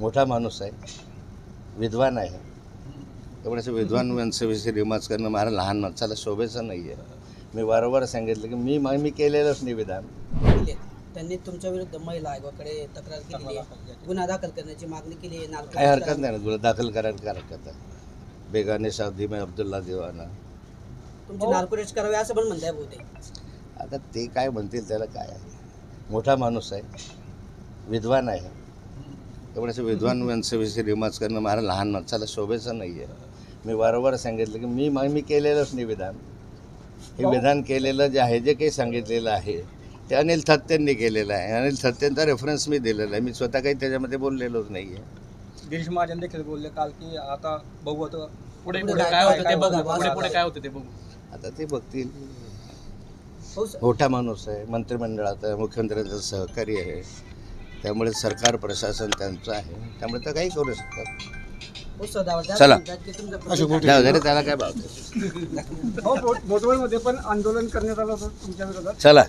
मोठा माणूस आहे, विद्वान आहे. एवढ्याच विद्वान माणसाविषयी रिमार्क्स करणं मला लहान माणसाला शोभेचं नाही आहे. मी वारंवार सांगितलं की मी केलेलंच निवेदन. त्यांनी तुमच्या विरुद्ध महिला आयोगाकडे तक्रार केली आहे, गुन्हा दाखल करण्याची मागणी केली आहे. काही हरकत नाही ना, तुला दाखल करायला काय हरकत आहे. बेगाने शादी में अब्दुल्ला दिवाना. तुमची नार्कोरेज करावे असं पण म्हणताय बहुतेक. आता ते काय म्हणतील त्याला काय आहे. मोठा माणूस आहे, विद्वान आहे. एवढ्याच विद्वान माणसाविषयी रिमार्क्स करणं मला लहान माणसाला शोभेचं नाही आहे. मी वारंवार सांगितलं की मी केलेलंच निवेदन. हे विधान केलेलं जे आहे, जे काही सांगितलेलं आहे ते अनिल थत्तेंनी केलेलं आहे. अनिल थत्तेंचा रेफरन्स मी दिलेला आहे. मी स्वतः काही त्याच्यामध्ये बोललेलोच नाही आहे. गिरीश महाजन देखील बोलले काल की आता बघू आता पुढे काय होतं ते बघू. पुढे काय होतं ते बघू. आता ते बघतील. हो सर. मोठा माणूस आहे, मंत्रिमंडळात आहे, मुख्यमंत्र्यांचं सहकारी आहे. त्यामुळे सरकार प्रशासन त्यांचं आहे, त्यामुळे ते काही करू शकतात. हो सर, दावा चला. म्हणतात की तुमचा जाऊ दे रे, त्याला काय भाव. मोटवाडीमध्ये पण आंदोलन करण्यात आलं होतं तुमच्या विरोधात. चला.